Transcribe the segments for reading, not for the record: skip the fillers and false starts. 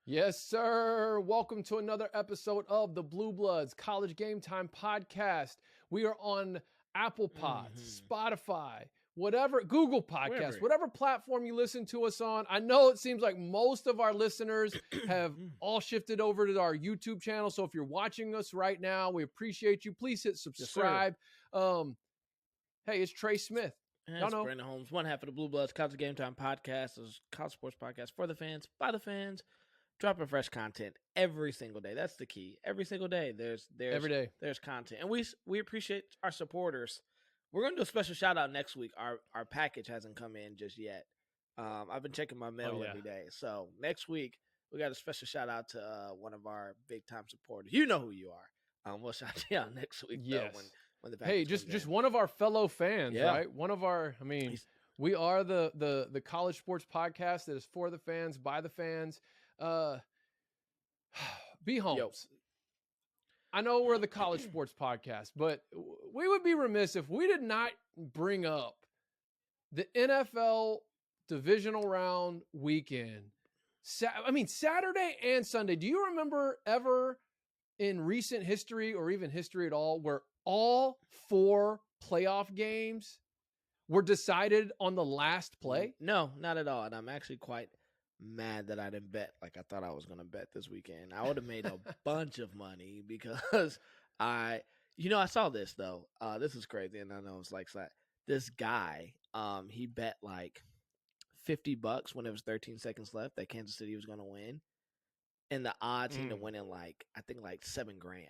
Yes, sir. Welcome to another episode of the Blue Bloods College Game Time podcast. We are on Apple Pods, Spotify, whatever, Google Podcasts, whatever platform you listen to us on. I know it seems like most of our listeners have all shifted over to our YouTube channel. So if you're watching us right now, we appreciate you. Please hit subscribe. Yes, hey, it's Trey Smith. It's Brandon Holmes, one half of the Blue Bloods College Game Time podcast. This is a college sports podcast for the fans, by the fans. Dropping fresh content every single day. That's the key. Every single day, there's every day there's content, and we appreciate our supporters. We're gonna do a special shout out next week. Our package hasn't come in just yet. I've been checking my mail every day, so next week we got a special shout out to one of our big time supporters. You know who you are. We'll shout you out next week. Yes. Though, when the package just one of our fellow fans, right? One of our. I mean, we are the college sports podcast that is for the fans, by the fans. B Holmes. Yo. I know we're the college sports podcast, but we would be remiss if we did not bring up the NFL divisional round weekend. Saturday and Sunday. Do you remember ever in recent history or even history at all where all 4 playoff games were decided on the last play? No, not at all. And I'm actually quite mad that I didn't bet like I thought I was going to bet this weekend. I would have made a bunch of money because I saw this though. This is crazy. And I know it's like this guy, he bet like $50 when it was 13 seconds left that Kansas City was going to win. And the odds seemed to win in I think $7,000.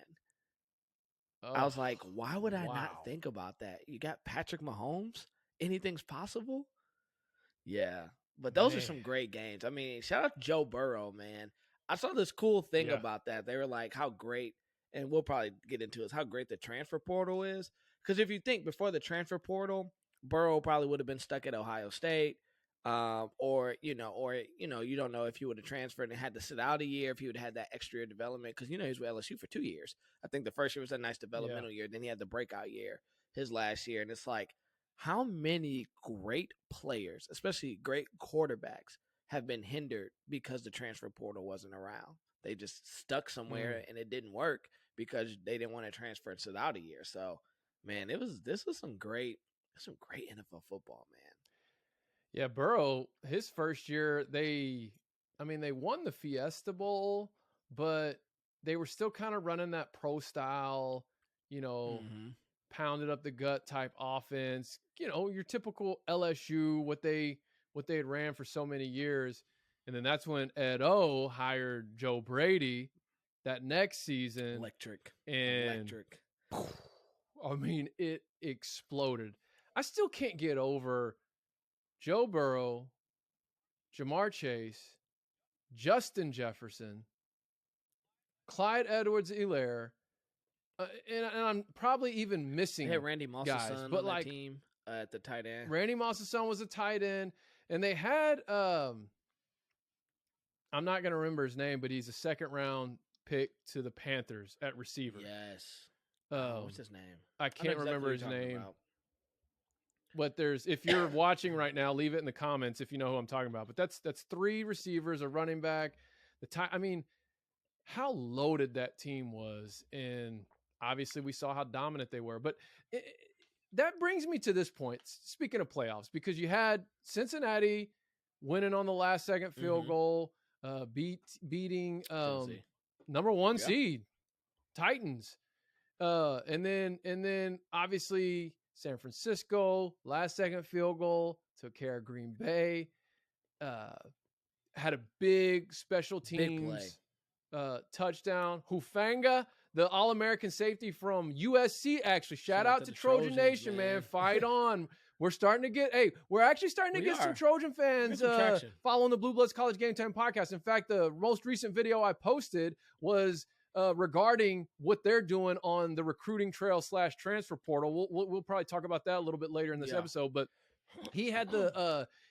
Oh, I was like, why would I not think about that? You got Patrick Mahomes. Anything's possible. Yeah. But those are some great games. I mean, shout out to Joe Burrow, man. I saw this cool thing about that. They were like, how great, and we'll probably get into this, how great the transfer portal is. Because if you think before the transfer portal, Burrow probably would have been stuck at Ohio State, or you don't know if he would have transferred and had to sit out a year, if he would have had that extra year development. Because he was with LSU for 2 years. I think the first year was a nice developmental year. Then he had the breakout year, his last year, and it's like, how many great players, especially great quarterbacks, have been hindered because the transfer portal wasn't around? They just stuck somewhere and it didn't work because they didn't want to transfer and sit out a year. So, man, this was some great NFL football, man. Yeah, Burrow, his first year, they won the Fiesta Bowl, but they were still kind of running that pro style, pounded up the gut type offense, your typical LSU, what they had ran for so many years. And then that's when Ed O hired Joe Brady that next season. Electric. I mean, it exploded. I still can't get over Joe Burrow, Jamar Chase, Justin Jefferson, Clyde Edwards-Helaire, and I'm probably even missing Randy Moss's guys, son but on that team at the tight end. Randy Moss's son was a tight end, and they had I'm not going to remember his name, but he's a second-round pick to the Panthers at receiver. Yes. What's his name? I can't remember his name. But if you're watching right now, leave it in the comments if you know who I'm talking about. But that's 3 receivers, a running back. How loaded that team was, and obviously we saw how dominant they were. But that brings me to this point, speaking of playoffs, because you had Cincinnati winning on the last second field goal, beating number 1 seed Titans. And then obviously San Francisco, last second field goal, took care of Green Bay, had a big special teams touchdown. Hufanga, the All-American safety from USC, actually. Shout out to Trojan Nation, man. Fight on. We're actually starting to get some Trojan fans following the Blue Bloods College Game Time podcast. In fact, the most recent video I posted was regarding what they're doing on the recruiting trail / transfer portal. We'll probably talk about that a little bit later in this episode, but he had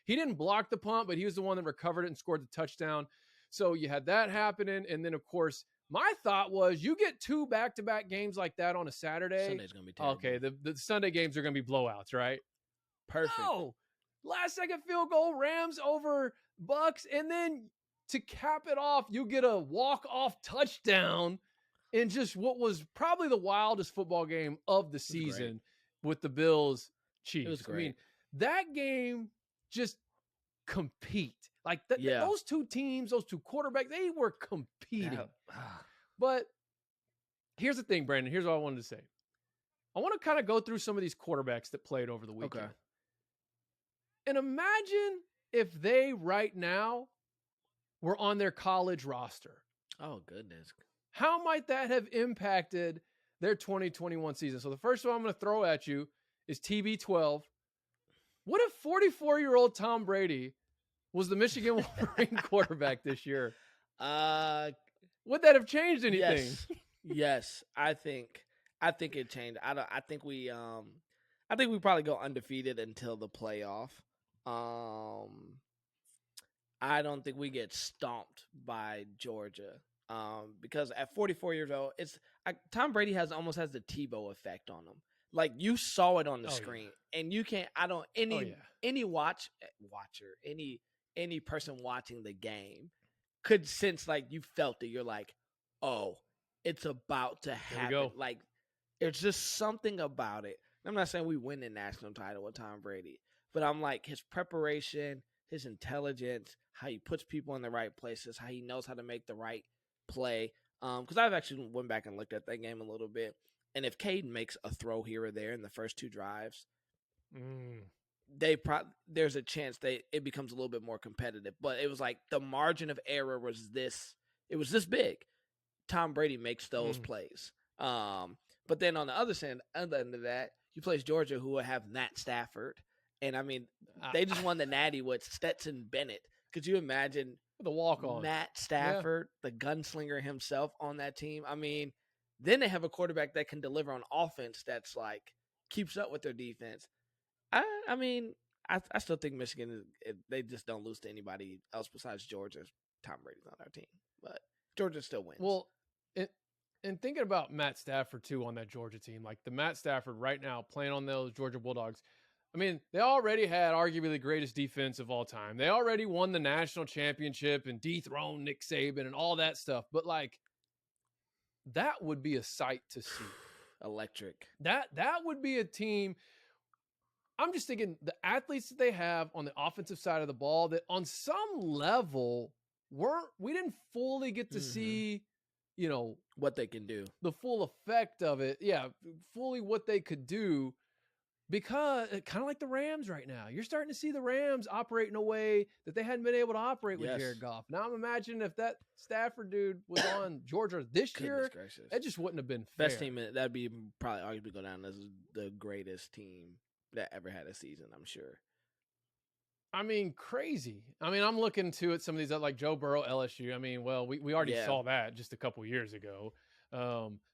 he didn't block the punt, but he was the one that recovered it and scored the touchdown. So you had that happening. And then of course, my thought was you get 2 back-to-back games like that on a Saturday. Sunday's going to be terrible. Okay. The Sunday games are going to be blowouts, right? Perfect. No, last second field goal, Rams over Bucks. And then to cap it off, you get a walk-off touchdown in just what was probably the wildest football game of the season with the Bills Chiefs. It was great. I mean, that game just compete. Like those two teams, those two quarterbacks, they were competing. But here's the thing, Brandon. Here's what I wanted to say. I want to kind of go through some of these quarterbacks that played over the weekend. Okay. And imagine if they right now were on their college roster. Oh, goodness. How might that have impacted their 2021 season? So the first one I'm going to throw at you is TB12. What if 44-year-old Tom Brady was the Michigan Wolverine quarterback this year? Would that have changed anything? Yes. I think it changed. I think we probably go undefeated until the playoff. I don't think we get stomped by Georgia. Because at 44 years old, Tom Brady almost has the Tebow effect on him. Like, you saw it on the screen, and you can't. Any person watching the game could sense, like, you felt it. You're like, oh, it's about to happen. Like, there's just something about it. I'm not saying we win the national title with Tom Brady, but I'm like, his preparation, his intelligence, how he puts people in the right places, how he knows how to make the right play. Because I've actually went back and looked at that game a little bit. And if Caden makes a throw here or there in the first two drives, there's a chance it becomes a little bit more competitive. But it was like the margin of error was this. It was this big. Tom Brady makes those plays. But then on the other end of that, you place Georgia, who will have Matt Stafford. And, I mean, they just won the Natty with Stetson Bennett. Could you imagine the walk-on Matt Stafford, the gunslinger himself, on that team? I mean, then they have a quarterback that can deliver on offense that's like keeps up with their defense. I mean, I still think Michigan they just don't lose to anybody else besides Georgia. Tom Brady's on our team, but Georgia still wins. Well, and thinking about Matt Stafford too on that Georgia team, like the Matt Stafford right now playing on those Georgia Bulldogs. I mean, they already had arguably the greatest defense of all time. They already won the national championship and dethroned Nick Saban and all that stuff. But, like, that would be a sight to see. Electric. That would be a team. I'm just thinking the athletes that they have on the offensive side of the ball that on some level we didn't fully get to see, what they can do. The full effect of it. Yeah, fully what they could do. Because kind of like the Rams right now, you're starting to see the Rams operate in a way that they hadn't been able to operate with Jared Goff. Now I'm imagining if that Stafford dude was on Georgia this year, that just wouldn't have been fair. Best team, that'd be probably arguably go down as the greatest team that ever had a season, I'm sure. I mean, crazy. I mean, I'm looking to it. Some of these like Joe Burrow, LSU. I mean, well, we already saw that just a couple years ago.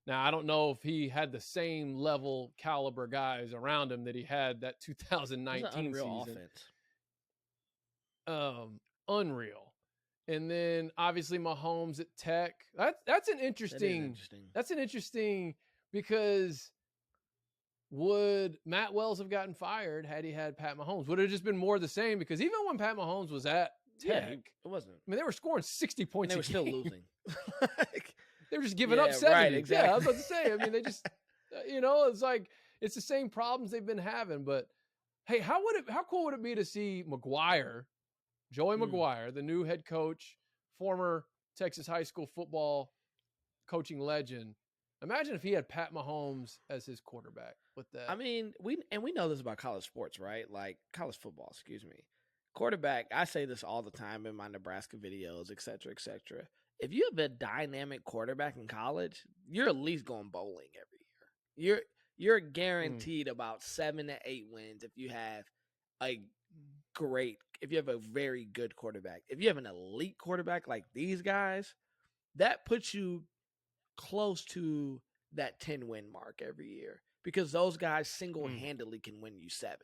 Now I don't know if he had the same level caliber guys around him that he had that 2019 unreal season. Offense. Unreal. And then obviously Mahomes at Tech. That's an interesting. That's an interesting because would Matt Wells have gotten fired had he had Pat Mahomes? Would it have just been more of the same? Because even when Pat Mahomes was at Tech, it wasn't. I mean, they were scoring 60 points. And they were still losing. They were just giving up 70. Right, exactly. Yeah, I was about to say. I mean, they just, it's like it's the same problems they've been having. But hey, how cool would it be to see Joey McGuire, the new head coach, former Texas high school football coaching legend? Imagine if he had Pat Mahomes as his quarterback with that. I mean, we know this about college sports, right? Like college football, excuse me. Quarterback, I say this all the time in my Nebraska videos, et cetera, et cetera. If you have a dynamic quarterback in college, you're at least going bowling every year. You're guaranteed about 7 to 8 wins if you have a very good quarterback. If you have an elite quarterback like these guys, that puts you close to that 10-win mark every year because those guys single-handedly can win you 7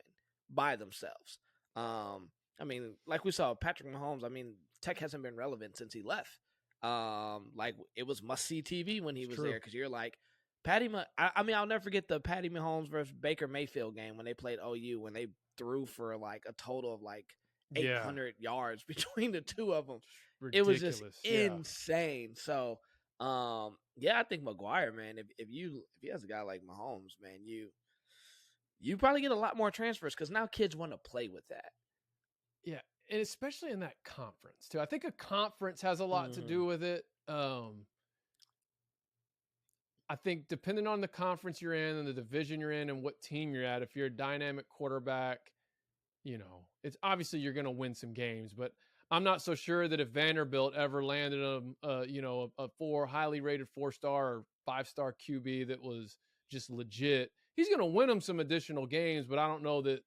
by themselves. I mean, like we saw Patrick Mahomes, I mean, Tech hasn't been relevant since he left. Like it was must-see TV when he was there because you're like, I mean, I'll never forget the Patty Mahomes versus Baker Mayfield game when they played OU when they threw for like a total of like 800 yards between the two of them. ridiculous. It was just insane. So, yeah, I think McGuire, man, if he has a guy like Mahomes, man, you probably get a lot more transfers because now kids want to play with that. Yeah, and especially in that conference too. I think a conference has a lot to do with it. I think depending on the conference you're in and the division you're in and what team you're at, if you're a dynamic quarterback, it's obviously you're going to win some games, but I'm not so sure that if Vanderbilt ever landed a highly rated 4-star or 5-star QB that was just legit, he's going to win them some additional games, but I don't know that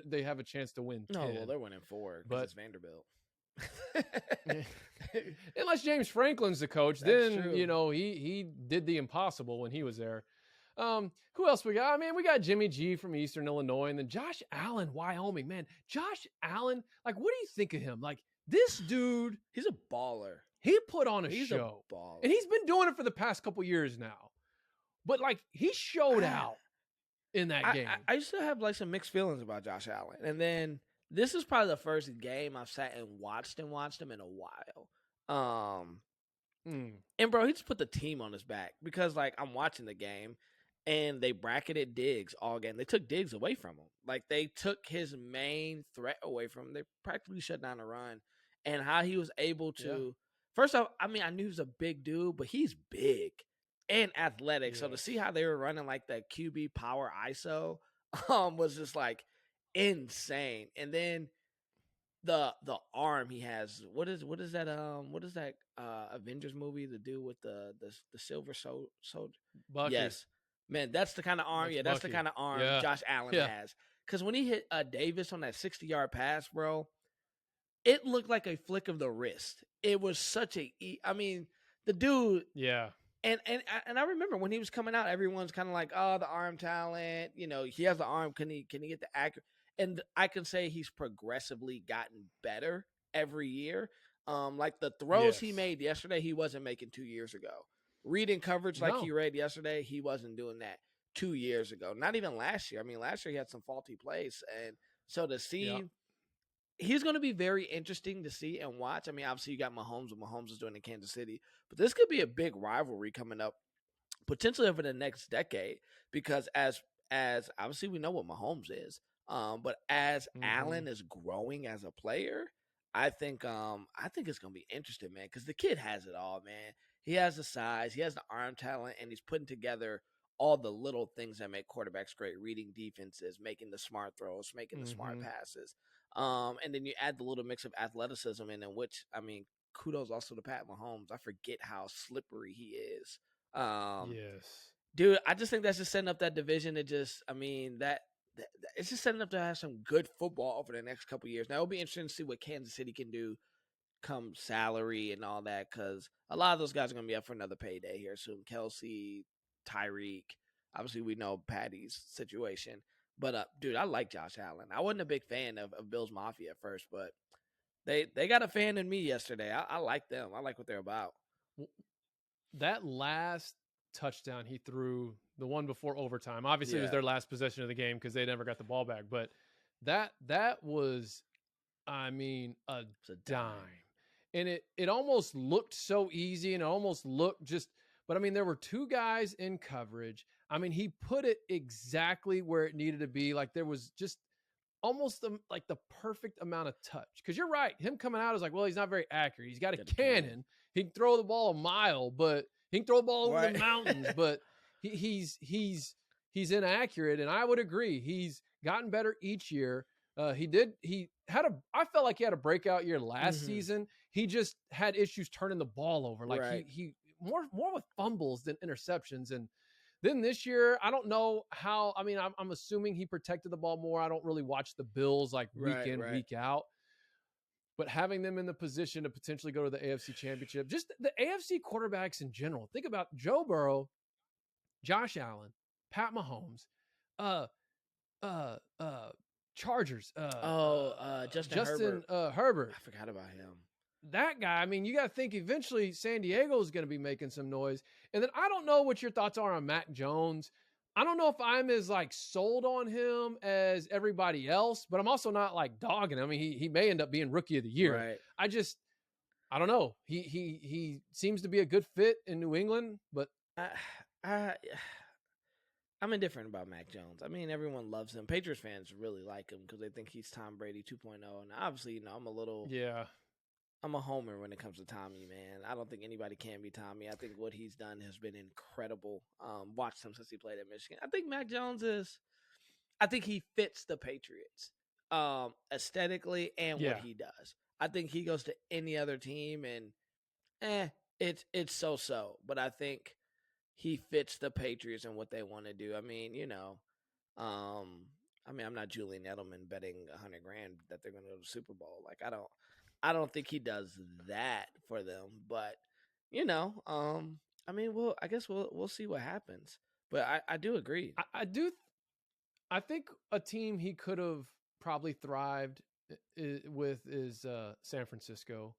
they have a chance to win 10. No, well, they're winning 4 because it's Vanderbilt. Unless James Franklin's the coach, then he did the impossible when he was there. Who else we got? I mean, we got Jimmy G from Eastern Illinois, and then Josh Allen, Wyoming. Man, Josh Allen, like, what do you think of him? Like, this dude, he's a baller. He put on a show, and he's been doing it for the past couple years now. But like, he showed out in that game. I used to have like some mixed feelings about Josh Allen, and then this is probably the first game I've sat and watched him in a while. And bro, he just put the team on his back because like I'm watching the game. And they bracketed Diggs all game. They took Diggs away from him. Like, they took his main threat away from him. They practically shut down the run. And how he was able to first off, I mean, I knew he was a big dude, but he's big and athletic. Yes. So to see how they were running like that QB power ISO was just like insane. And then the arm he has. What is that Avengers movie? The dude with the silver soldier. Bucky. Yes. Man, that's the kind of arm. That's the kind of arm Josh Allen has. Because when he hit Davis on that 60-yard pass, bro, it looked like a flick of the wrist. It was such I mean, the dude. Yeah. And I remember when he was coming out, everyone's kind of like, oh, the arm talent. He has the arm. Can he get the accurate? And I can say he's progressively gotten better every year. Like the throws he made yesterday, he wasn't making 2 years ago. Reading coverage like he read yesterday, he wasn't doing that 2 years ago. Not even last year. I mean, last year he had some faulty plays. And so to see, he's going to be very interesting to see and watch. I mean, obviously you got Mahomes, what Mahomes is doing in Kansas City. But this could be a big rivalry coming up, potentially over the next decade. Because as obviously we know what Mahomes is. But as Allen is growing as a player, I think it's going to be interesting, man. Because the kid has it all, man. He has the size, he has the arm talent, and he's putting together all the little things that make quarterbacks great, reading defenses, making the smart throws, making the smart passes. And then you add the little mix of athleticism in which, I mean, kudos also to Pat Mahomes. I forget how slippery he is. Yes. Dude, I just think that's just setting up that division. It's just setting up to have some good football over the next couple of years. Now, it'll be interesting to see what Kansas City can do come salary and all that, because a lot of those guys are going to be up for another payday here soon. Kelsey, Tyreek, obviously we know Patty's situation, but dude, I like Josh Allen. I wasn't a big fan of Bills Mafia at first, but they got a fan in me yesterday. I like them. I like what they're about. That last touchdown he threw, the one before overtime, obviously it was their last possession of the game because they never got the ball back, but that was, I mean, a dime. And it almost looked so easy, and it almost looked but I mean, there were two guys in coverage. I mean, he put it exactly where it needed to be. Like, there was just almost like the perfect amount of touch. Because you're right, him coming out is like, well, he's not very accurate. He's got a cannon. He can throw the ball a mile, but he can throw the ball over the mountains. But he's inaccurate, and I would agree. He's gotten better each year. I felt like he had a breakout year last season. He just had issues turning the ball over. Like he more with fumbles than interceptions. And then this year, I don't know how, I mean, I'm assuming he protected the ball more. I don't really watch the Bills like week in, week out, but having them in the position to potentially go to the AFC Championship, just the AFC quarterbacks in general. Think about Joe Burrow, Josh Allen, Pat Mahomes, Chargers. Justin Herbert. I forgot about him. That guy, I mean, you got to think eventually San Diego is going to be making some noise. And then I don't know what your thoughts are on Mac Jones. I don't know if I'm as like sold on him as everybody else, but I'm also not like dogging him. I mean, he may end up being rookie of the year. Right. I don't know. He seems to be a good fit in New England, but I I'm indifferent about Mac Jones. I mean, everyone loves him. Patriots fans really like him because they think he's Tom Brady 2.0. And obviously, I'm a homer when it comes to Tommy, man. I don't think anybody can be Tommy. I think what he's done has been incredible. Watched him since he played at Michigan. I think Mac Jones I think he fits the Patriots aesthetically and what he does. I think he goes to any other team and it's so. But I think he fits the Patriots and what they want to do. I mean, I'm not Julian Edelman betting $100,000 that they're going to go to the Super Bowl. Like I don't think he does that for them. But I guess we'll see what happens. But I do agree. I think a team he could have probably thrived with is San Francisco,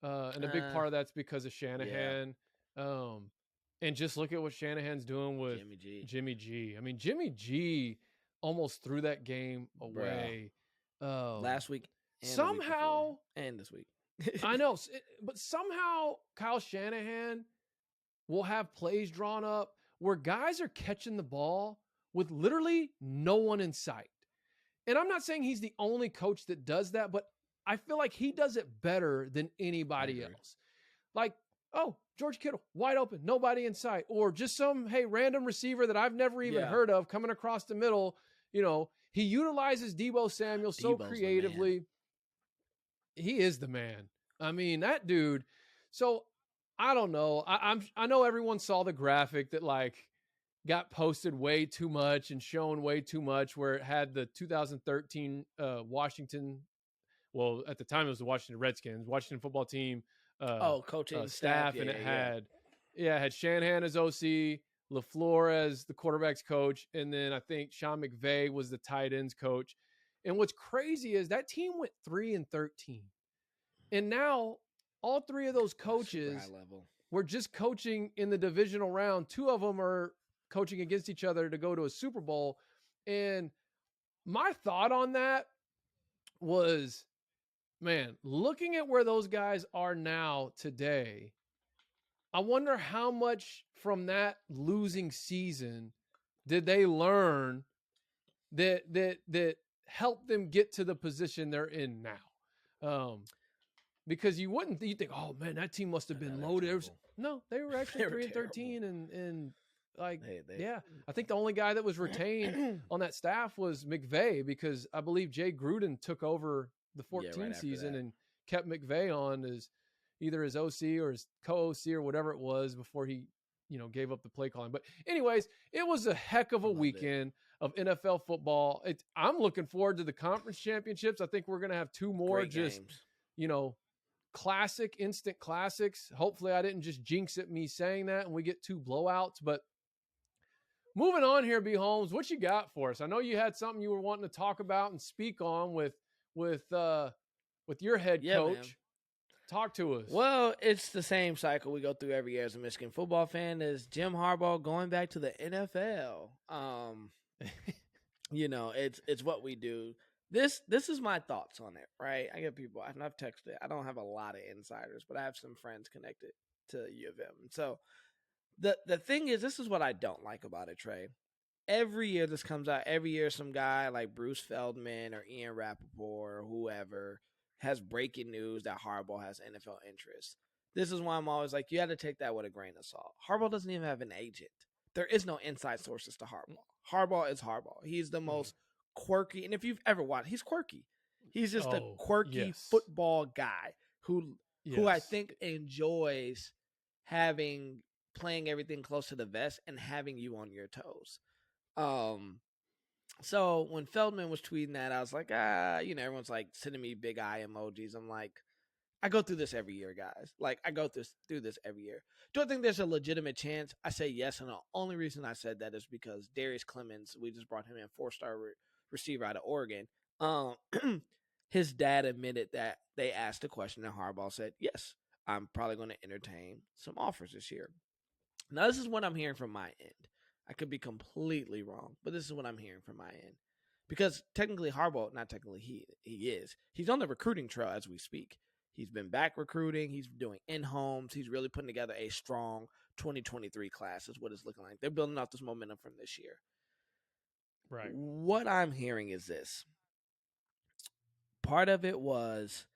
and a big part of that's because of Shanahan. Yeah. And just look at what Shanahan's doing with Jimmy G. I mean, Jimmy G almost threw that game away last week. And somehow, and this week. I know, but somehow Kyle Shanahan will have plays drawn up where guys are catching the ball with literally no one in sight. And I'm not saying he's the only coach that does that, but I feel like he does it better than anybody else. Like, oh, George Kittle, wide open, nobody in sight. Or just some, random receiver that I've never even heard of coming across the middle. He utilizes Deebo Samuel so creatively. He is the man. I mean, that dude. So I don't know. I know everyone saw the graphic that got posted way too much and shown way too much, where it had the 2013 Washington. Well, at the time it was the Washington Redskins, Washington football team. Coaching staff, and it had Shanahan as OC, LaFleur as the quarterback's coach, and then I think Sean McVay was the tight ends coach. And what's crazy is that team went 3-13, and now all three of those coaches were just coaching in the divisional round. Two of them are coaching against each other to go to a Super Bowl. And my thought on that was, man, looking at where those guys are now today, I wonder how much from that losing season did they learn that helped them get to the position they're in now. Because you think, oh man, that team must have been loaded. No, they were actually 3-13 and I think the only guy that was retained on that staff was McVay, because I believe Jay Gruden took over the 14 season and kept McVay on as either his OC or his co-OC or whatever it was before he, gave up the play calling. But anyways, it was a heck of a weekend of NFL football. I'm looking forward to the conference championships. I think we're going to have two more games. Classic, instant classics. Hopefully I didn't just jinx it me saying that and we get two blowouts. But moving on here, B. Holmes, what you got for us? I know you had something you were wanting to talk about and speak on with your head coach. Man. Talk to us. Well, it's the same cycle we go through every year as a Michigan football fan, is Jim Harbaugh going back to the NFL. It's what we do. This is my thoughts on it, right? I get people, and I've texted it. I don't have a lot of insiders, but I have some friends connected to U of M. So the thing is, this is what I don't like about it, Trey. Every year this comes out. Every year some guy like Bruce Feldman or Ian Rappaport or whoever has breaking news that Harbaugh has NFL interest. This is why I'm always like, you had to take that with a grain of salt. Harbaugh doesn't even have an agent. There is no inside sources to Harbaugh. Harbaugh is Harbaugh. He's the most quirky, and if you've ever watched, he's quirky. He's just a quirky football guy who I think enjoys playing everything close to the vest and having you on your toes. So when Feldman was tweeting that, I was like, everyone's like sending me big eye emojis. I'm like, I go through this every year, guys. Like, I go through this every year. Do I think there's a legitimate chance? I say yes, and the only reason I said that is because Darius Clemens, we just brought him in, 4-star receiver out of Oregon. His dad admitted that they asked a question, and Harbaugh said, yes, I'm probably going to entertain some offers this year. Now, this is what I'm hearing from my end. I could be completely wrong, but this is what I'm hearing from my end. Because technically Harbaugh, not technically he is. He's on the recruiting trail as we speak. He's been back recruiting. He's doing in-homes. He's really putting together a strong 2023 class is what it's looking like. They're building off this momentum from this year. Right. What I'm hearing is this. Part of it was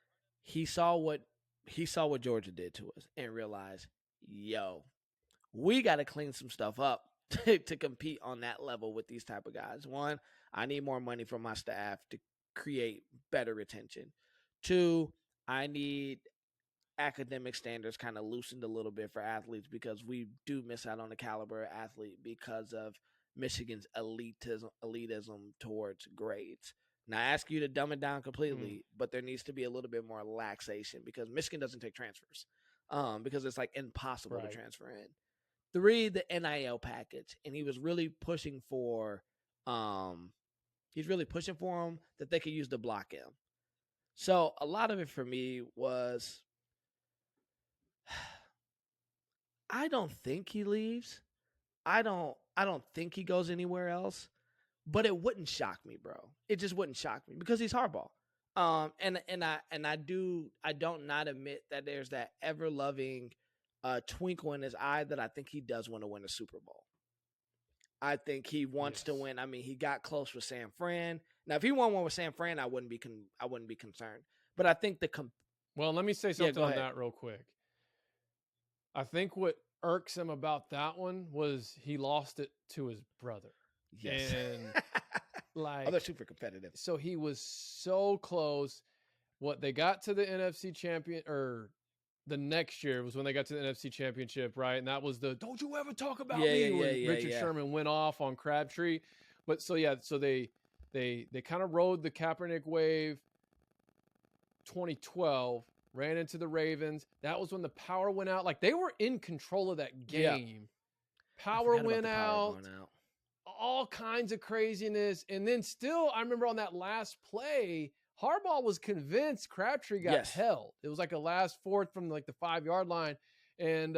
he saw what Georgia did to us and realized, yo, we got to clean some stuff up to compete on that level with these type of guys. One, I need more money from my staff to create better retention. Two, I need academic standards kind of loosened a little bit for athletes because we do miss out on the caliber of athlete because of Michigan's elitism towards grades. Now, I ask you to dumb it down completely, but there needs to be a little bit more relaxation because Michigan doesn't take transfers because it's like impossible to transfer in. 3, the NIL package, and he was really pushing for them that they could use to block him. So a lot of it for me was, I don't think he leaves. I don't think he goes anywhere else. But it wouldn't shock me, bro. It just wouldn't shock me because he's Harbaugh. And I don't not admit that there's that ever loving twinkle in his eye that I think he does want to win a Super Bowl. I think he wants to win. I mean, he got close with San Fran. Now, if he won one with San Fran, I wouldn't be concerned. But I think well, let me say something on that real quick. I think what irks him about that one was he lost it to his brother. Yes. And like, they're super competitive. So he was so close. What they got to the NFC champion, or the next year was when they got to the NFC championship, right? And that was the "Don't you ever talk about me" when Richard Sherman went off on Crabtree. But so they kind of rode the Kaepernick wave. 2012 ran into the Ravens. That was when the power went out. Like, they were in control of that game. Power went out. All kinds of craziness. And then still, I remember on that last play, Harbaugh was convinced Crabtree got held. It was like a last fourth from like the 5-yard line. And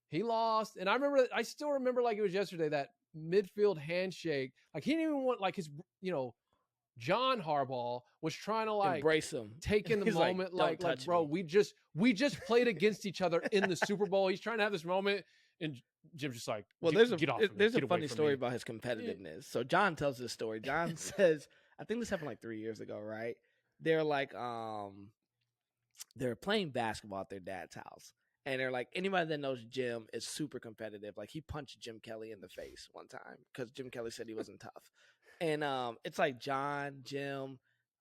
he lost. And I still remember like it was yesterday, that midfield handshake. Like, he didn't even want, like, his, John Harbaugh was trying to like embrace him, take in the moment, like bro, we just played against each other in the Super Bowl. He's trying to have this moment, and Jim's just like, well, there's a funny story about his competitiveness. So John tells this story. John says, I think this happened like 3 years ago, right? They're like, they're playing basketball at their dad's house, and they're like, anybody that knows Jim is super competitive. Like, he punched Jim Kelly in the face one time because Jim Kelly said he wasn't tough. And it's like John, Jim,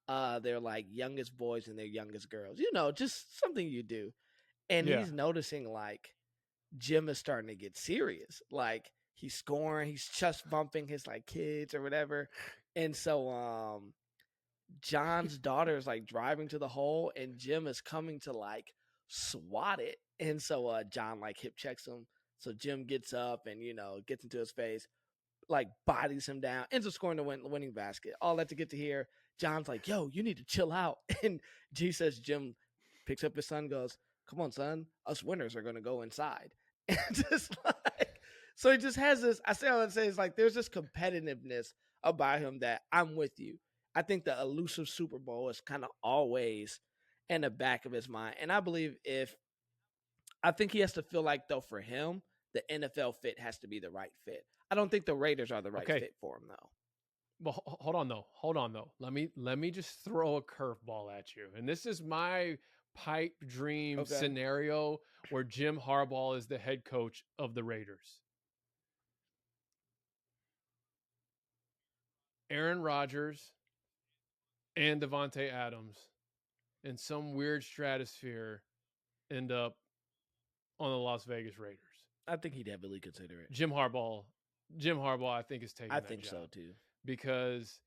they're like youngest boys and their youngest girls. Just something you do. And he's noticing like Jim is starting to get serious. Like, he's scoring, he's chest bumping his like kids or whatever. And so John's daughter is like driving to the hole, and Jim is coming to like swat it. And so John like hip checks him. So Jim gets up and gets into his face, like bodies him down, ends up scoring the winning basket. All that to get to here. John's like, yo, you need to chill out. And G says, Jim picks up his son, goes, come on, son, us winners are going to go inside. And just like, so he just has this, I say all that to say is like, there's this competitiveness about him that I'm with you. I think the elusive Super Bowl is kind of always in the back of his mind. And I believe I think he has to feel like, though, for him, the NFL fit has to be the right fit. I don't think the Raiders are the right fit for him, though. Well, hold on though. Let me just throw a curveball at you. And this is my pipe dream scenario where Jim Harbaugh is the head coach of the Raiders. Aaron Rodgers and Devontae Adams in some weird stratosphere end up on the Las Vegas Raiders. I think he'd heavily consider it. Jim Harbaugh, I think, is taking that job. I think so, too. Because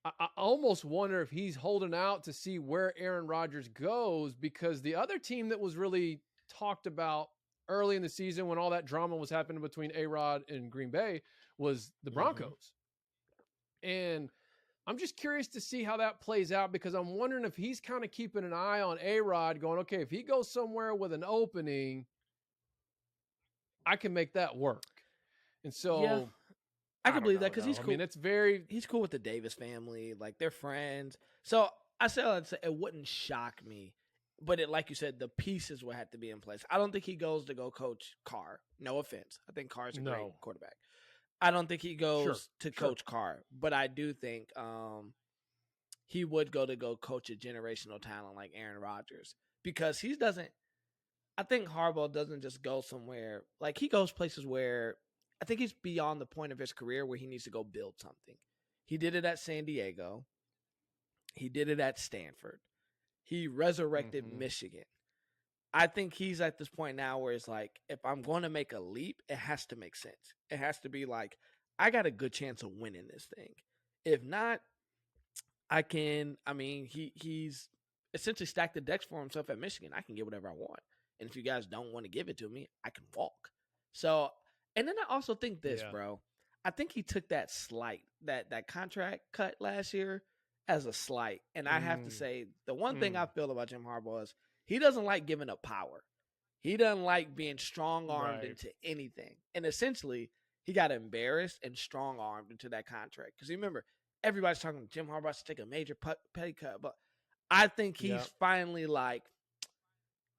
I almost wonder if he's holding out to see where Aaron Rodgers goes, because the other team that was really talked about early in the season when all that drama was happening between A-Rod and Green Bay was the Broncos. And I'm just curious to see how that plays out, because I'm wondering if he's kind of keeping an eye on A-Rod going, okay, if he goes somewhere with an opening, I can make that work. And so I can believe that because he's cool. I mean, he's cool with the Davis family. Like, they're friends. So I say it wouldn't shock me but like you said, the pieces will have to be in place. I don't think he goes to go coach Carr. No offense. I think Carr's a great quarterback. I don't think he goes to coach Carr, but I do think he would go coach a generational talent like Aaron Rodgers, because he doesn't. I think Harbaugh doesn't just go somewhere, like he goes places where I think he's beyond the point of his career where he needs to go build something. He did it at San Diego. He did it at Stanford. He resurrected Michigan. I think he's at this point now where it's like, if I'm going to make a leap, it has to make sense. It has to be like, I got a good chance of winning this thing. If not, he's essentially stacked the decks for himself at Michigan. I can get whatever I want. And if you guys don't want to give it to me, I can walk. So, and then I also think this, bro. I think he took that slight, that contract cut last year as a slight. And I have to say, the one thing I feel about Jim Harbaugh is he doesn't like giving up power. He doesn't like being strong-armed into anything. And essentially, he got embarrassed and strong-armed into that contract. Because remember, everybody's talking Jim Harbaugh to take a major pay cut. But I think he's finally like,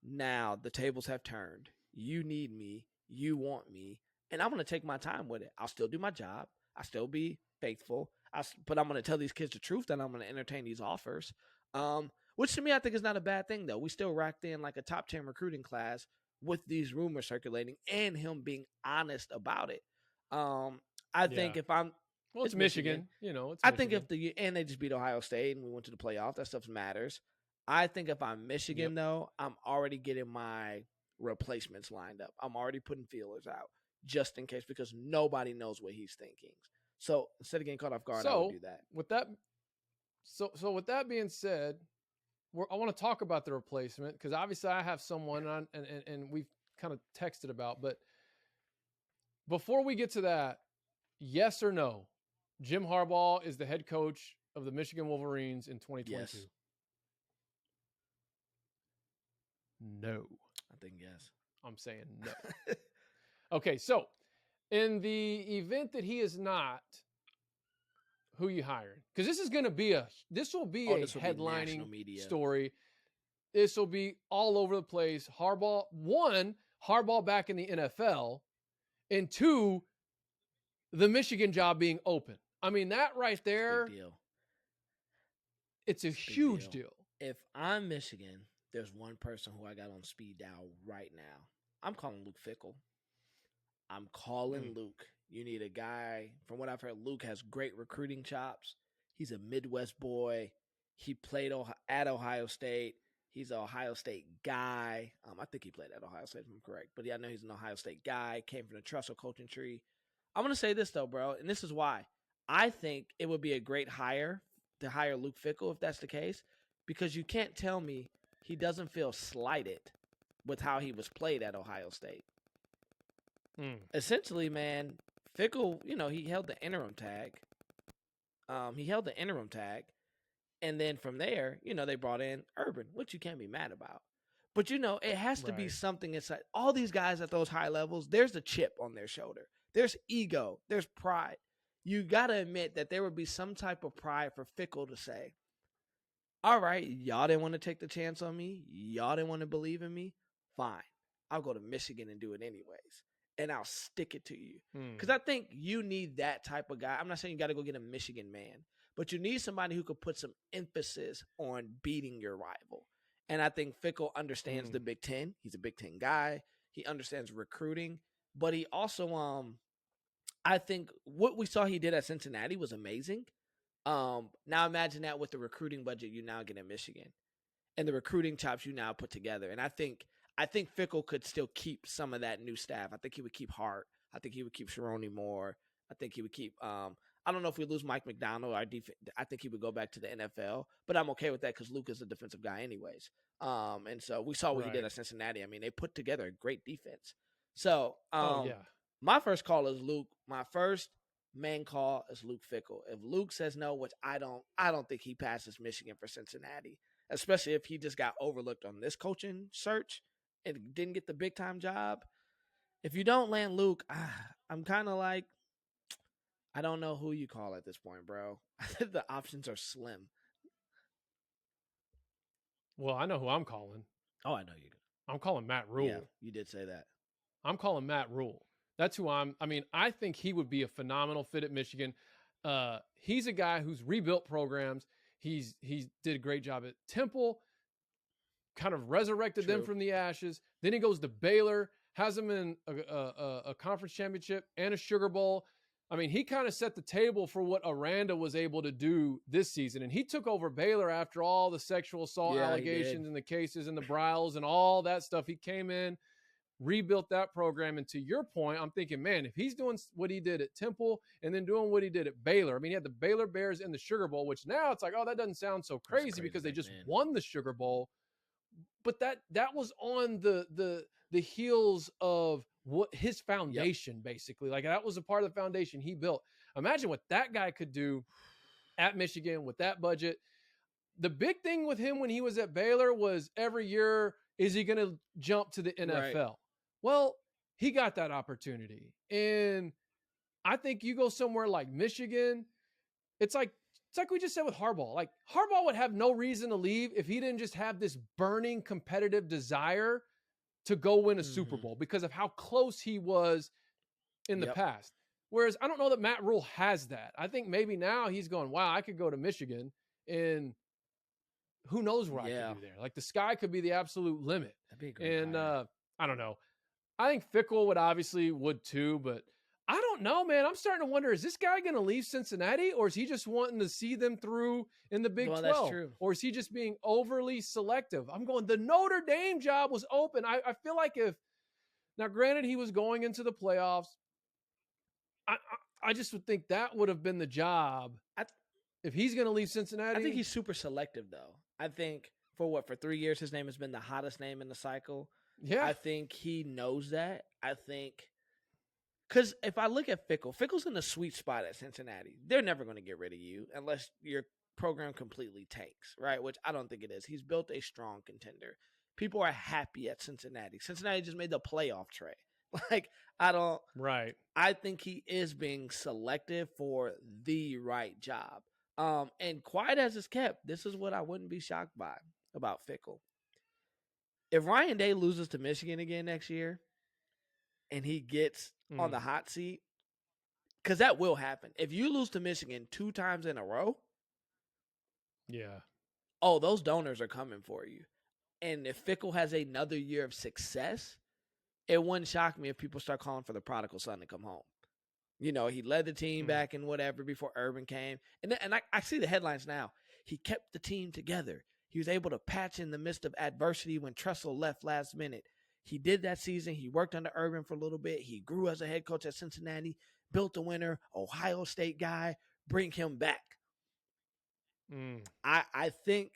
now the tables have turned. You need me. You want me. And I'm going to take my time with it. I'll still do my job. I'll still be faithful. But I'm going to tell these kids the truth, and I'm going to entertain these offers. Which to me, I think is not a bad thing, though. We still racked in like a top 10 recruiting class with these rumors circulating and him being honest about it. I think if I'm... Well, it's Michigan. You know, it's Michigan. Think and they just beat Ohio State and we went to the playoff. That stuff matters. I think if I'm Michigan, though, I'm already getting my replacements lined up. I'm already putting feelers out just in case, because nobody knows what he's thinking. So instead of getting caught off guard, I would do that. With that being said, I want to talk about the replacement, because obviously I have someone on, and we've kind of texted about. But before we get to that, yes or no, Jim Harbaugh is the head coach of the Michigan Wolverines in 2022? Yes. No. I think yes. I'm saying no. Okay, so in the event that he is not, who you hiring? Because this will be a headlining story. This will be all over the place. Harbaugh back in the NFL, and 2, the Michigan job being open. I mean, that right there, it's a huge deal. If I'm Michigan, there's one person who I got on speed dial right now. I'm calling Luke Fickell. I'm calling Luke. You need a guy. From what I've heard, Luke has great recruiting chops. He's a Midwest boy. He played at Ohio State. He's an Ohio State guy. I think he played at Ohio State, if I'm correct. But yeah, I know he's an Ohio State guy. Came from the Tressel coaching tree. I'm going to say this, though, bro, and this is why. I think it would be a great hire to hire Luke Fickell if that's the case, because you can't tell me he doesn't feel slighted with how he was played at Ohio State. Essentially, man, Fickell, he held the interim tag. And then from there, they brought in Urban, which you can't be mad about. But, it has to be something inside. All these guys at those high levels, there's a chip on their shoulder. There's ego. There's pride. You got to admit that there would be some type of pride for Fickell to say, all right, y'all didn't want to take the chance on me. Y'all didn't want to believe in me. Fine. I'll go to Michigan and do it anyways. And I'll stick it to you. Because I think you need that type of guy. I'm not saying you got to go get a Michigan man, but you need somebody who could put some emphasis on beating your rival. And I think Fickell understands the Big Ten. He's a Big Ten guy. He understands recruiting. But he also, I think what we saw he did at Cincinnati was amazing. Now imagine that with the recruiting budget you now get in Michigan and the recruiting chops you now put together. And I think Fickell could still keep some of that new staff. I think he would keep Hart. I think he would keep Sharoni Moore. I think he would keep I don't know if we lose Mike McDonald. I think he would go back to the NFL, but I'm okay with that because Luke is a defensive guy anyways. And so we saw what he did at Cincinnati. I mean, they put together a great defense. So my first call is Luke. My first main call is Luke Fickell. If Luke says no, which I don't think he passes Michigan for Cincinnati, especially if he just got overlooked on this coaching search and didn't get the big time job. If you don't land Luke, I'm kind of like, I don't know who you call at this point, bro. The options are slim. Well, I know who I'm calling. Oh, I know you. I'm calling Matt Rule. Yeah, you did say that. I'm calling Matt Rule. That's who I mean, I think he would be a phenomenal fit at Michigan. He's a guy who's rebuilt programs. He did a great job at Temple, kind of resurrected them from the ashes. Then he goes to Baylor, has them in a conference championship and a Sugar Bowl. I mean, he kind of set the table for what Aranda was able to do this season. And he took over Baylor after all the sexual assault allegations and the cases and the Bryles and all that stuff. He came in, rebuilt that program. And to your point, I'm thinking, man, if he's doing what he did at Temple and then doing what he did at Baylor, I mean, he had the Baylor Bears in the Sugar Bowl, which now it's like, oh, that doesn't sound so crazy because they just won the Sugar Bowl. But that was on the heels of what his foundation, basically. Like, that was a part of the foundation he built. Imagine what that guy could do at Michigan with that budget. The big thing with him when he was at Baylor was every year, is he going to jump to the NFL? Right. Well, he got that opportunity. And I think you go somewhere like Michigan, it's like we just said with Harbaugh. Like, Harbaugh would have no reason to leave if he didn't just have this burning competitive desire to go win a Super Bowl because of how close he was in the past. Whereas I don't know that Matt Rule has that. I think maybe now he's going, wow, I could go to Michigan and who knows what I could do there. Like, the sky could be the absolute limit. That'd be a great I don't know. I think Fickell would too, but I don't know, man. I'm starting to wonder, is this guy going to leave Cincinnati, or is he just wanting to see them through in the Big 12? That's true. Or is he just being overly selective? I'm going, the Notre Dame job was open. I feel like now granted he was going into the playoffs, I just would think that would have been the job if he's going to leave Cincinnati. I think he's super selective, though. I think for 3 years, his name has been the hottest name in the cycle. Yeah. I think he knows that. I think because if I look at Fickell's in the sweet spot at Cincinnati. They're never going to get rid of you unless your program completely tanks, right? Which I don't think it is. He's built a strong contender. People are happy at Cincinnati. Cincinnati just made the playoff, Trey. Like, Right. I think he is being selective for the right job. And quiet as it's kept, this is what I wouldn't be shocked by about Fickell. If Ryan Day loses to Michigan again next year and he gets on the hot seat, because that will happen. If you lose to Michigan 2 times in a row, those donors are coming for you. And if Fickell has another year of success, it wouldn't shock me if people start calling for the prodigal son to come home. You know, he led the team back in whatever before Urban came. And I see the headlines now. He kept the team together. He was able to patch in the midst of adversity when Tressel left last minute. He did that season. He worked under Urban for a little bit. He grew as a head coach at Cincinnati, built a winner, Ohio State guy, bring him back. I think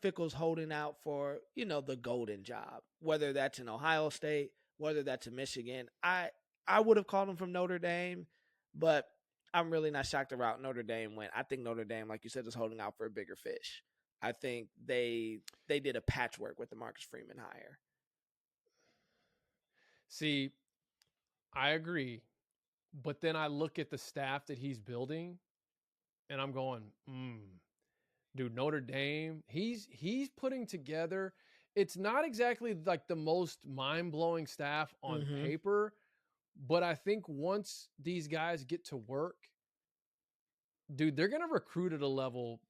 Fickell's holding out for, the golden job, whether that's in Ohio State, whether that's in Michigan. I would have called him from Notre Dame, but I'm really not shocked the route Notre Dame went. I think Notre Dame, like you said, is holding out for a bigger fish. I think they did a patchwork with the Marcus Freeman hire. See, I agree. But then I look at the staff that he's building, and I'm going, dude, Notre Dame, he's putting together. It's not exactly like the most mind-blowing staff on paper, but I think once these guys get to work, dude, they're going to recruit at a level.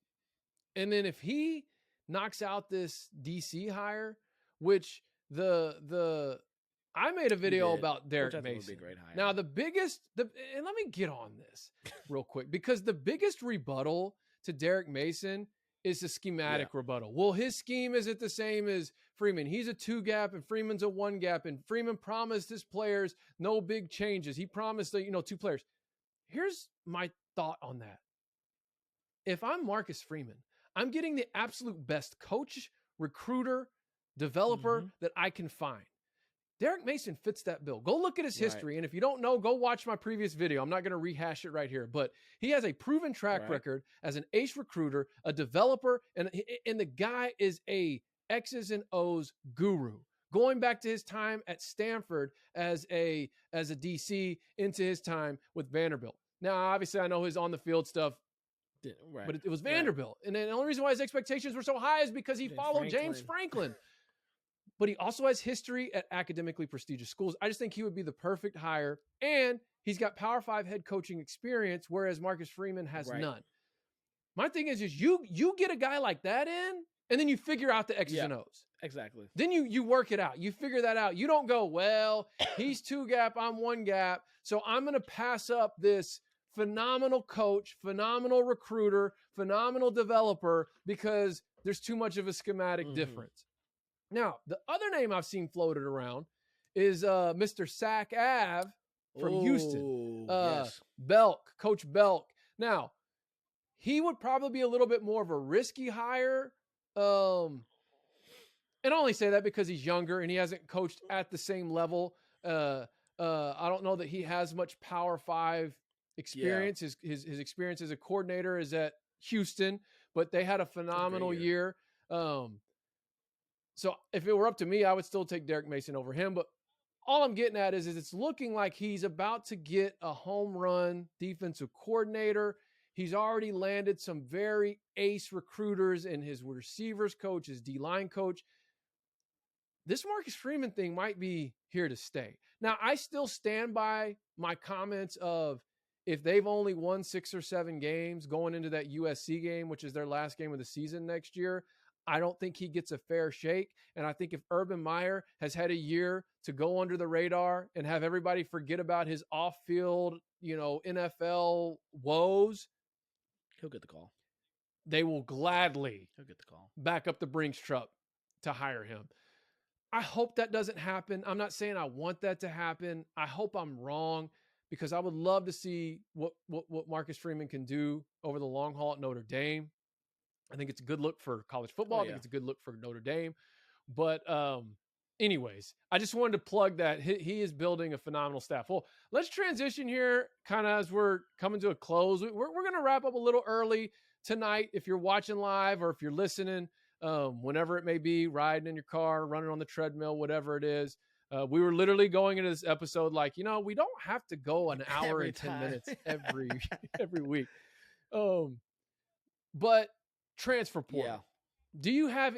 And then if he knocks out this DC hire, which I made a video about Derek Mason. Now, and let me get on this real quick, because the biggest rebuttal to Derek Mason is a schematic rebuttal. Well, his scheme isn't the same as Freeman. He's a 2-gap and Freeman's a 1-gap, and Freeman promised his players no big changes. He promised 2 players. Here's my thought on that. If I'm Marcus Freeman, I'm getting the absolute best coach, recruiter, developer that I can find. Derek Mason fits that bill. Go look at his history. And if you don't know, go watch my previous video. I'm not going to rehash it right here, but he has a proven track record as an ace recruiter, a developer, and the guy is a X's and O's guru. Going back to his time at Stanford as a DC into his time with Vanderbilt. Now, obviously, I know his on the field stuff Right. But it was Vanderbilt. And then the only reason why his expectations were so high is because he followed James Franklin. But he also has history at academically prestigious schools. I just think he would be the perfect hire. And he's got Power 5 head coaching experience, whereas Marcus Freeman has none. My thing is you get a guy like that in, and then you figure out the X's and O's. Exactly. Then you work it out. You figure that out. You don't go, well, he's 2 gap, I'm 1 gap, so I'm going to pass up this phenomenal coach, phenomenal recruiter, phenomenal developer because there's too much of a schematic difference. Now, the other name I've seen floated around is Mr. Sack Ave from Houston. Belk, Coach Belk. Now, he would probably be a little bit more of a risky hire. And I only say that because he's younger and he hasn't coached at the same level. I don't know that he has much Power 5 experience. His experience as a coordinator is at Houston, but they had a phenomenal year. So if it were up to me, I would still take Derek Mason over him. But all I'm getting at is it's looking like he's about to get a home run defensive coordinator. He's already landed some very ace recruiters in his receivers coach, his D-line coach. This Marcus Freeman thing might be here to stay. Now, I still stand by my comments of if they've only won 6 or 7 games going into that USC game, which is their last game of the season next year, I don't think he gets a fair shake. And I think if Urban Meyer has had a year to go under the radar and have everybody forget about his off-field, NFL woes, he'll get the call. They will gladly he'll get the call. Back up the Brinks truck to hire him. I hope that doesn't happen. I'm not saying I want that to happen. I hope I'm wrong because I would love to see what Marcus Freeman can do over the long haul at Notre Dame. I think it's a good look for college football. I think it's a good look for Notre Dame. But anyways, I just wanted to plug that. He is building a phenomenal staff. Well, let's transition here kind of as we're coming to a close. We're going to wrap up a little early tonight. If you're watching live or if you're listening, whenever it may be, riding in your car, running on the treadmill, whatever it is. We were literally going into this episode like, we don't have to go an hour and 10 minutes every week. But transfer portal. Yeah. Do you have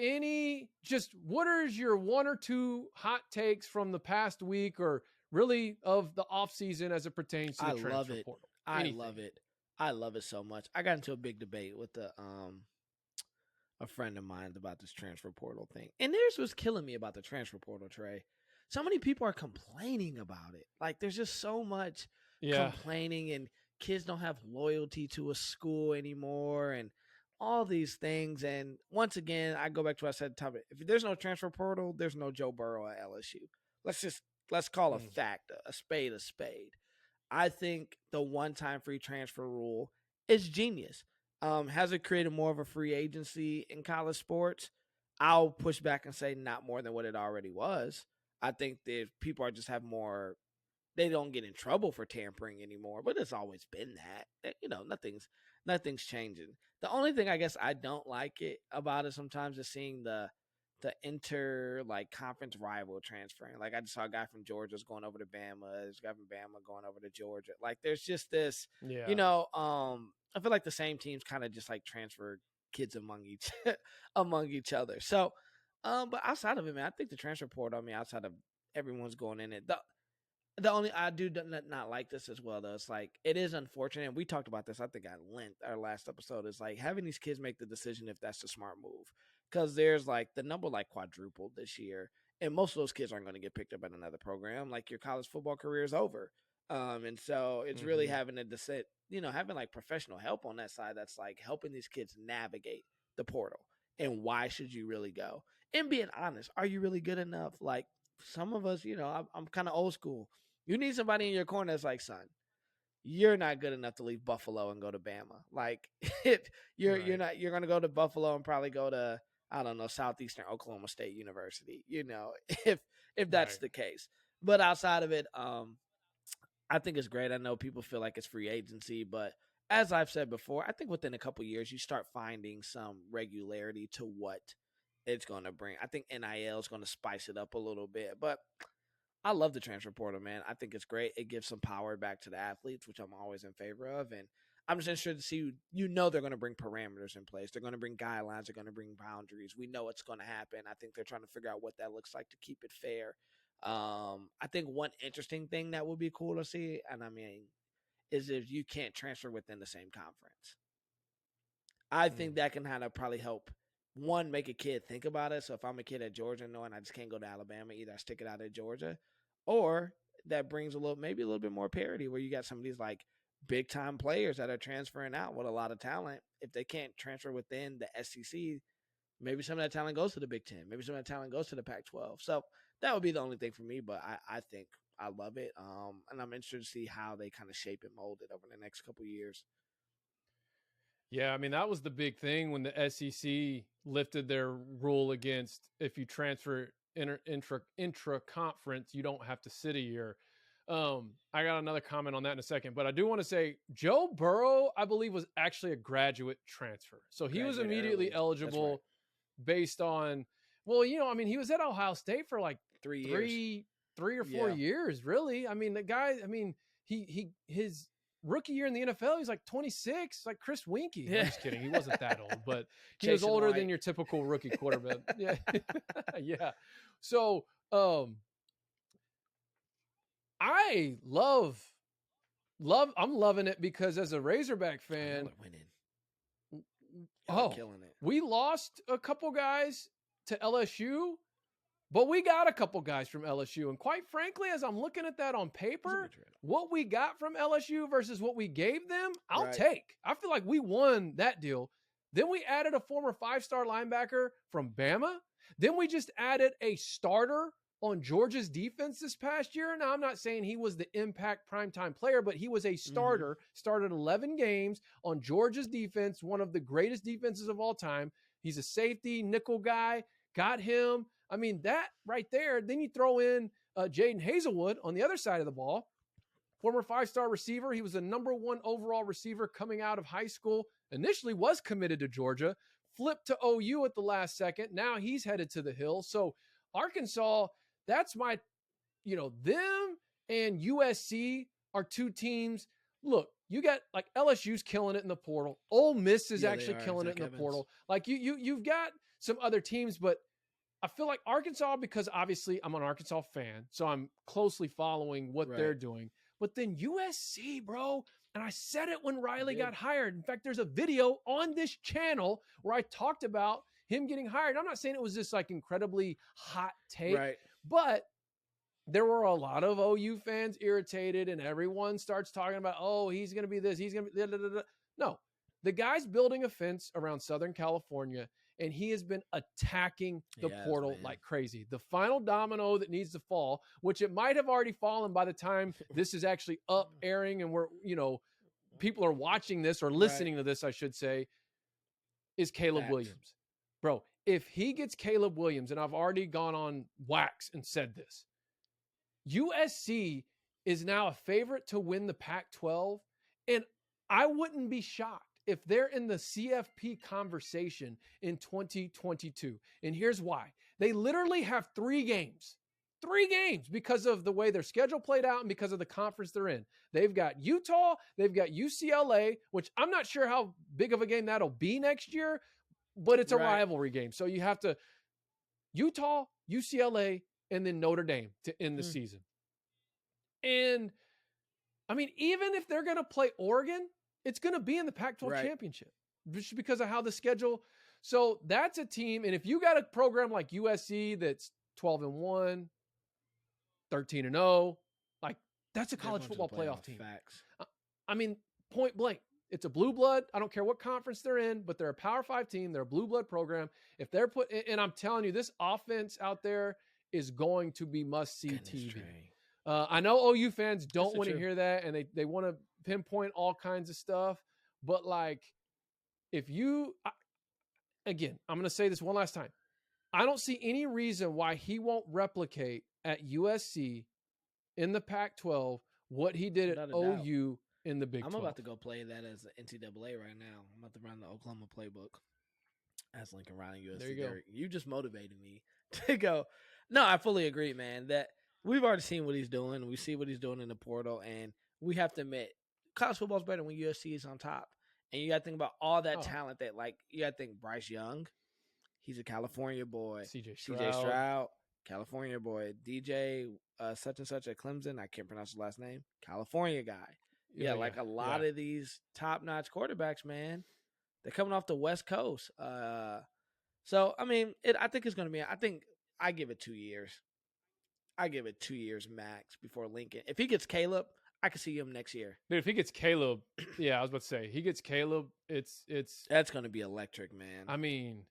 what is your 1 or 2 hot takes from the past week or really of the offseason as it pertains to the transfer portal? Anything. I love it so much. I got into a big debate with a friend of mine about this transfer portal thing. And here's what's killing me about the transfer portal, Trey. So many people are complaining about it. Like, there's just so much complaining, and kids don't have loyalty to a school anymore, and all these things. And once again, I go back to what I said at the top. If there's no transfer portal, there's no Joe Burrow at LSU. Let's call a fact, a spade a spade. I think the one-time free transfer rule is genius. Has it created more of a free agency in college sports? I'll push back and say not more than what it already was. I think that people are just have more. They don't get in trouble for tampering anymore, but it's always been that. Nothing's changing. The only thing I guess I don't like about it sometimes is seeing the conference rival transferring. Like, I just saw a guy from Georgia's going over to Bama. There's a guy from Bama going over to Georgia. Like, there's just this, I feel like the same teams kind of just like transfer kids among each other. So, but outside of it, man, I think the transfer portal, outside of everyone's going in it, the only I do not like this as well, though. It's like, it is unfortunate. And we talked about this, I think, at length, our last episode. Is like having these kids make the decision if that's the smart move. Because there's like the number quadrupled this year. And most of those kids aren't going to get picked up at another program. Like, your college football career is over. And so it's really having to decide, having professional help on that side that's like helping these kids navigate the portal. And why should you really go? And being honest, are you really good enough? Like, some of us, I'm kind of old school. You need somebody in your corner that's like, son, you're not good enough to leave Buffalo and go to Bama. Like, you're going to go to Buffalo and probably go to, I don't know, Southeastern Oklahoma State University, if that's the case. But outside of it, I think it's great. I know people feel like it's free agency, but as I've said before, I think within a couple of years, you start finding some regularity to what it's going to bring. I think NIL is going to spice it up a little bit, but I love the transfer portal, man. I think it's great. It gives some power back to the athletes, which I'm always in favor of. And I'm just interested to see, they're going to bring parameters in place. They're going to bring guidelines. They're going to bring boundaries. We know what's going to happen. I think they're trying to figure out what that looks like to keep it fair. I think one interesting thing that would be cool to see, and I mean, is if you can't transfer within the same conference. I think that can kind of probably help, one, make a kid think about it. So if I'm a kid at Georgia knowing I just can't go to Alabama, either I stick it out at Georgia, or that brings maybe a little bit more parity where you got some of these like big time players that are transferring out with a lot of talent. If they can't transfer within the SEC, maybe some of that talent goes to the Big Ten. Maybe some of that talent goes to the Pac-12. So that would be the only thing for me, but I think I love it. And I'm interested to see how they kind of shape and mold it over the next couple of years. Yeah, I mean, that was the big thing when the SEC lifted their rule against if you transfer intra-conference, you don't have to sit a year. I got another comment on that in a second, but I do want to say Joe Burrow, I believe, was actually a graduate transfer. So he was immediately eligible based on, well, I mean, he was at Ohio State for like 3 or 4 years, really. I mean, the guy, I mean, his rookie year in the NFL, he's like 26, like Chris Winkie. I'm just kidding. He wasn't that old, but he was older than your typical rookie quarterback. Yeah. Yeah. So, I I'm loving it because as a Razorback fan, killing it. We lost a couple guys to LSU, but we got a couple guys from LSU. And quite frankly, as I'm looking at that on paper, what we got from LSU versus what we gave them, I'll take. I feel like we won that deal. Then we added a former 5-star linebacker from Bama. Then we just added a starter on Georgia's defense this past year. Now, I'm not saying he was the impact primetime player, but he was a starter, started 11 games on Georgia's defense, one of the greatest defenses of all time. He's a safety, nickel guy, got him. I mean, that right there. Then you throw in Jaden Hazelwood on the other side of the ball, former 5-star receiver. He was the number 1 overall receiver coming out of high school, initially was committed to Georgia, flipped to OU at the last second. Now he's headed to the Hill. So Arkansas, that's my, them and USC are two teams. Look, you got like LSU's killing it in the portal. Ole Miss is actually killing it in the portal. Like you've got some other teams, but I feel like Arkansas, because obviously I'm an Arkansas fan, so I'm closely following what they're doing. But then USC, bro, and I said it when Riley got hired. In fact, there's a video on this channel where I talked about him getting hired. I'm not saying it was this like incredibly hot take, but there were a lot of OU fans irritated, and everyone starts talking about, oh, he's going to be this, he's going to be da. No, the guy's building a fence around Southern California, and he has been attacking the portal like crazy. The final domino that needs to fall, which it might have already fallen by the time this is actually up airing and we're, people are watching this or listening to this, I should say, is Caleb Williams. Bro, if he gets Caleb Williams, and I've already gone on wax and said this, USC is now a favorite to win the Pac-12, and I wouldn't be shocked if they're in the CFP conversation in 2022. And here's why. They literally have 3 games. 3 games because of the way their schedule played out and because of the conference they're in. They've got Utah, they've got UCLA, which I'm not sure how big of a game that'll be next year, but it's a rivalry game. So you have to Utah, UCLA, and then Notre Dame to end the season. And I mean, even if they're going to play Oregon, it's going to be in the Pac-12 championship just because of how the schedule. So that's a team. And if you got a program like USC that's 12-1, 13-0, like that's a college football playoff team. Facts. I mean, point blank, it's a blue blood. I don't care what conference they're in, but they're a Power 5 team. They're a blue blood program. If they're and I'm telling you, this offense out there is going to be must-see TV. I know OU fans don't want to hear that, and they want to pinpoint all kinds of stuff. But, like, if you – again, I'm going to say this one last time. I don't see any reason why he won't replicate at USC in the Pac-12 what he did at OU in the Big 12. I'm about to go play that as the NCAA right now. I'm about to run the Oklahoma playbook as Lincoln Riley USC. There you go. You just motivated me to go. No, I fully agree, man, that we've already seen what he's doing. We see what he's doing in the portal, and we have to admit, college football is better when USC is on top. And you got to think about all that talent that, like, you got to think Bryce Young, he's a California boy. CJ Stroud, California boy. DJ, such and such at Clemson, I can't pronounce his last name, California guy. Yeah, like a lot of these top-notch quarterbacks, man, they're coming off the West Coast. So, I mean, I think it's going to be, I give it 2 years. I give it 2 years max before Lincoln. If he gets Caleb, I can see him next year. Dude, if he gets Caleb, I was about to say, he gets Caleb, it's that's going to be electric, man. I mean,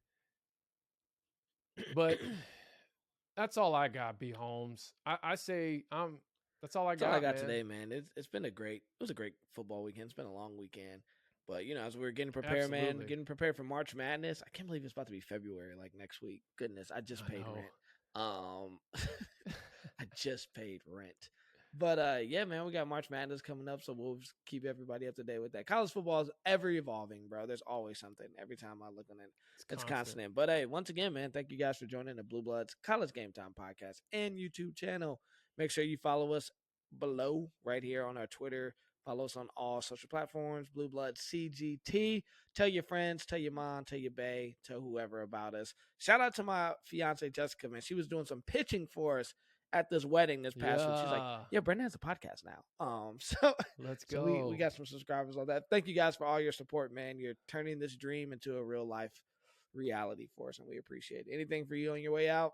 but that's all I got, B. Holmes. I say that's all I got. That's all I got today, man. It was a great football weekend. It's been a long weekend. But, as we're getting prepared, man, getting prepared for March Madness, I can't believe it's about to be February, like next week. Goodness, I just paid rent. I just paid rent. But, yeah, man, we got March Madness coming up, so we'll just keep everybody up to date with that. College football is ever evolving, bro. There's always something. Every time I look on it, it's constant. But, hey, once again, man, thank you guys for joining the Blue Bloods College Game Time podcast and YouTube channel. Make sure you follow us below right here on our Twitter. Follow us on all social platforms, Blue Blood CGT. Tell your friends, tell your mom, tell your bae, tell whoever about us. Shout out to my fiance, Jessica, man. She was doing some pitching for us at this wedding this past week. She's like, yeah, Brendan has a podcast now. So let's go. So we got some subscribers on that. Thank you guys for all your support, man. You're turning this dream into a real life reality for us, and we appreciate it. Anything for you on your way out?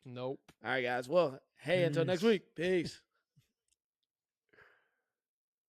Nope. All right, guys. Well, hey, until next week. Peace.